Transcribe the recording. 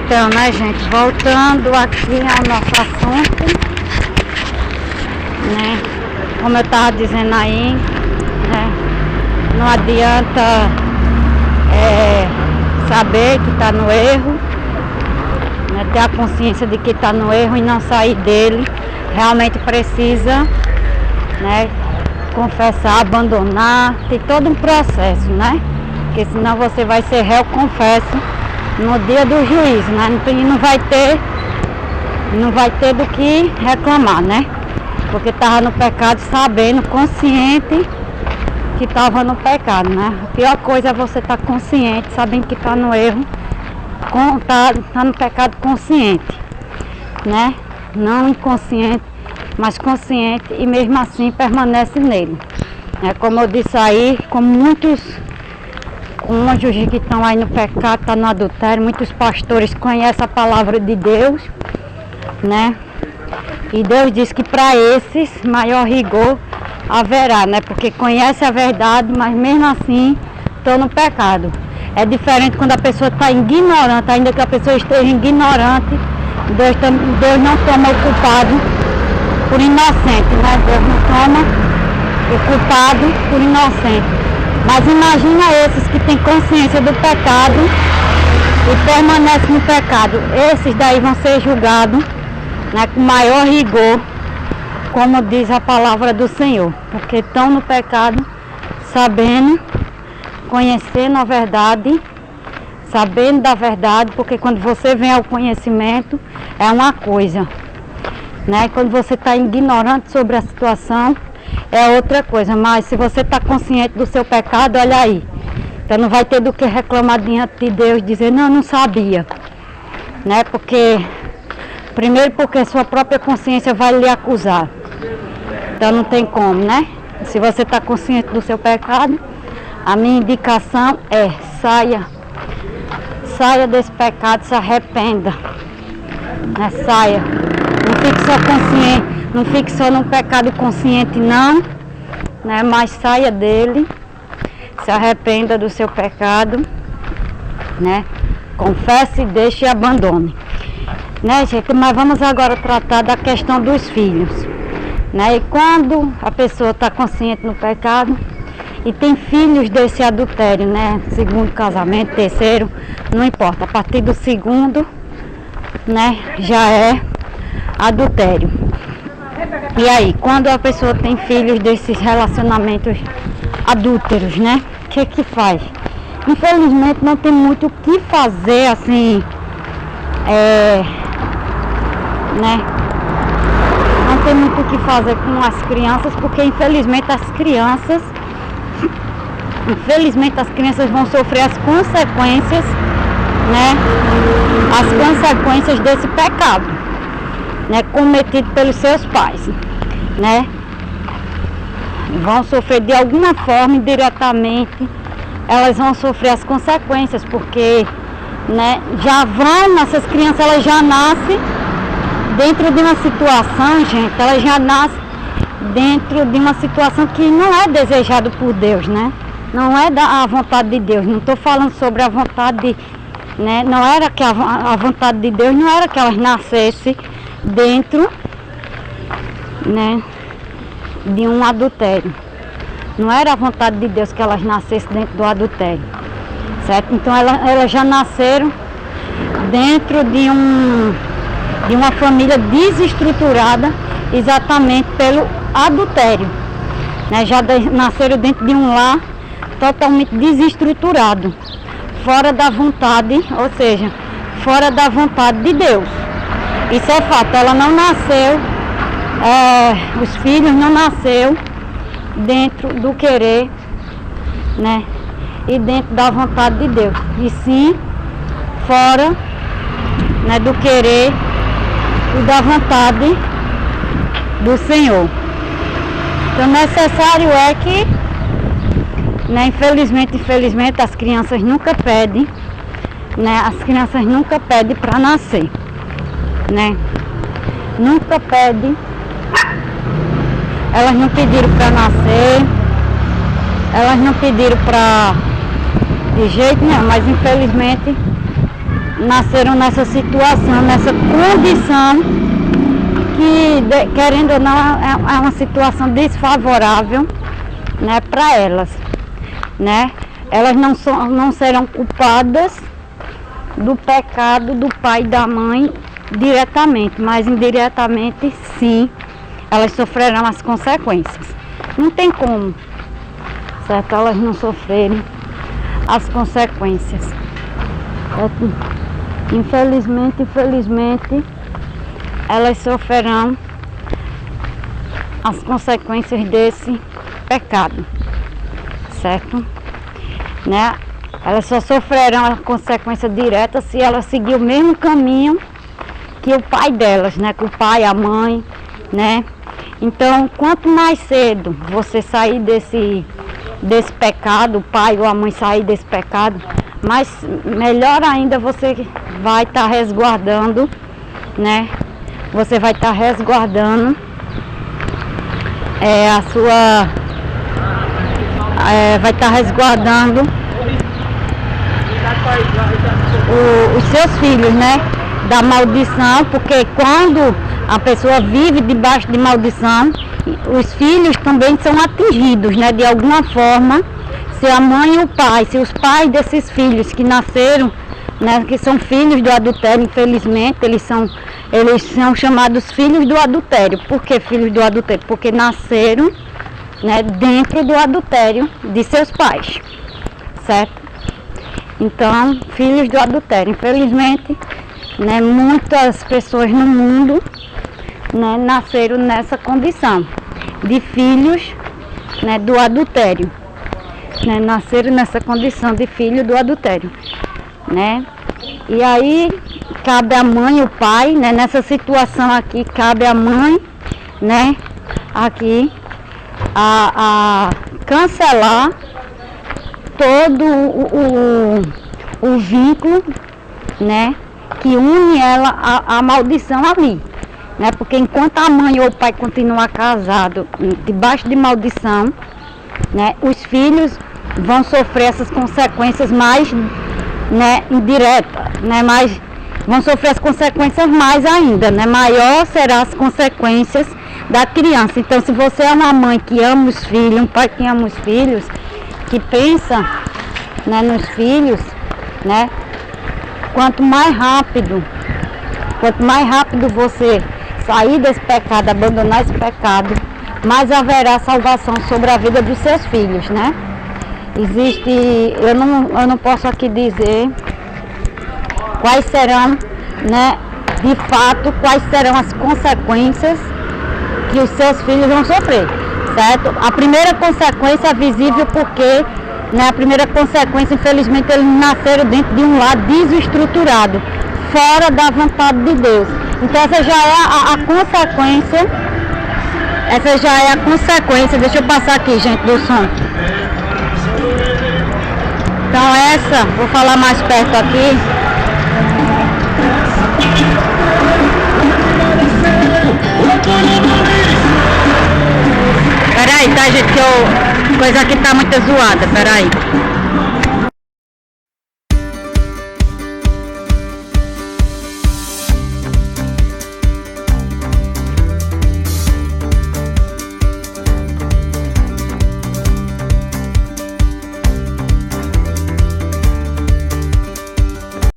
Então, né, gente, voltando aqui ao nosso assunto, né, como eu estava dizendo aí, né, não adianta saber que está no erro, né, ter a consciência de que está no erro e não sair dele. Realmente precisa, né, confessar, abandonar, tem todo um processo, né, porque senão você vai ser réu confesso no dia do juízo, né? Não vai ter do que reclamar, né? Porque estava no pecado sabendo, consciente que estava no pecado, né? A pior coisa é você estar consciente, sabendo que está no erro, tá no pecado consciente, né? Não inconsciente, mas consciente e mesmo assim permanece nele. Como eu disse aí, com muitos cônjuges que estão aí no pecado, estão no adultério, muitos pastores conhecem a palavra de Deus, né? E Deus diz que para esses maior rigor haverá, né? Porque conhece a verdade, mas mesmo assim estão no pecado. É diferente quando a pessoa está ignorante, ainda que a pessoa esteja ignorante, Deus não toma o culpado por inocente, né? Deus não toma o culpado por inocente. Mas imagina esses que têm consciência do pecado e permanecem no pecado. Esses daí vão ser julgados, né, com maior rigor, como diz a palavra do Senhor. Porque estão no pecado, sabendo, conhecendo a verdade, sabendo da verdade, porque quando você vem ao conhecimento é uma coisa, né? Quando você está ignorante sobre a situação, é outra coisa, mas se você está consciente do seu pecado, olha aí, então não vai ter do que reclamar diante de Deus, dizer, não sabia, né? Primeiro porque sua própria consciência vai lhe acusar, então não tem como, né? Se você está consciente do seu pecado, a minha indicação é, saia desse pecado, se arrependa, né? Saia, não fique só consciente. Não fique só num pecado consciente não, né? Mas saia dele, se arrependa do seu pecado, né? Confesse, deixe e abandone, né, gente? Mas vamos agora tratar da questão dos filhos, né? E quando a pessoa está consciente no pecado e tem filhos desse adultério, né? Segundo casamento, terceiro, não importa, a partir do segundo, né, já é adultério. E aí, quando a pessoa tem filhos desses relacionamentos adúlteros, né? O que faz? Infelizmente não tem muito o que fazer, assim, né? Não tem muito o que fazer com as crianças, porque infelizmente as crianças vão sofrer as consequências, né? As consequências desse pecado, né, cometido pelos seus pais, né? Vão sofrer de alguma forma, indiretamente, elas vão sofrer as consequências, porque, né, essas crianças, elas já nascem dentro de uma situação, gente, elas já nascem dentro de uma situação que não é desejado por Deus, né? Não é da vontade de Deus, não estou falando sobre a vontade né? Não era que a vontade de Deus não era que elas nascessem dentro, né, de um adultério. Não era a vontade de Deus que elas nascessem dentro do adultério, certo? Então elas já nasceram dentro de uma família desestruturada, exatamente pelo adultério, né? Já nasceram dentro de um lar totalmente desestruturado, fora da vontade, ou seja, fora da vontade de Deus. Isso é fato, ela não nasceu, os filhos não nasceu dentro do querer, né, e dentro da vontade de Deus, e sim fora, né, do querer e da vontade do Senhor. Então necessário é que, né, infelizmente as crianças nunca pedem, né, as crianças nunca pedem para nascer, né, nunca pedem. Elas não pediram para nascer, elas não pediram para de jeito nenhum, mas infelizmente nasceram nessa situação, nessa condição que, querendo ou não, é uma situação desfavorável, né, para elas, né? Elas não serão culpadas do pecado do pai e da mãe diretamente, mas indiretamente sim, elas sofrerão as consequências. Não tem como, certo? Elas não sofrerem as consequências, certo? Infelizmente, elas sofrerão as consequências desse pecado, certo? Né? Elas só sofrerão a consequência direta se elas seguir o mesmo caminho que o pai delas, né? Que o pai, a mãe, né? Então, quanto mais cedo você sair desse pecado, o pai ou a mãe sair desse pecado, melhor ainda você vai estar resguardando, né? Você vai estar resguardando vai estar resguardando os seus filhos, né? Da maldição, porque quando a pessoa vive debaixo de maldição, os filhos também são atingidos, né? De alguma forma, se a mãe e o pai, se os pais desses filhos que nasceram, né? Que são filhos do adultério, infelizmente, eles são chamados filhos do adultério. Por que filhos do adultério? Porque nasceram, né, dentro do adultério de seus pais, certo? Então, filhos do adultério. Infelizmente, né, muitas pessoas no mundo, né, nasceram nessa condição de filhos, né, do adultério, né, nasceram nessa condição de filho do adultério, né? E aí cabe a mãe e o pai, né, nessa situação aqui cabe a mãe, né, aqui a cancelar todo o vínculo, né, que une ela à maldição ali, né? Porque enquanto a mãe ou o pai continuar casado debaixo de maldição, né, os filhos vão sofrer essas consequências mais, né, indiretas, né, vão sofrer as consequências mais ainda, né? Maior serão as consequências da criança. Então, se você é uma mãe que ama os filhos, um pai que ama os filhos, que pensa, né, nos filhos, né? Quanto mais rápido você sair desse pecado, abandonar esse pecado, mais haverá salvação sobre a vida dos seus filhos, né? Eu não posso aqui dizer quais serão, né, de fato, quais serão as consequências que os seus filhos vão sofrer, certo? A primeira consequência é visível porque, né, a primeira consequência, infelizmente, eles nasceram dentro de um lar desestruturado, fora da vontade de Deus. Então essa já é a consequência, deixa eu passar aqui, gente, do som. Então vou falar mais perto aqui. Peraí, tá, gente, que coisa aqui tá muito zoada, peraí.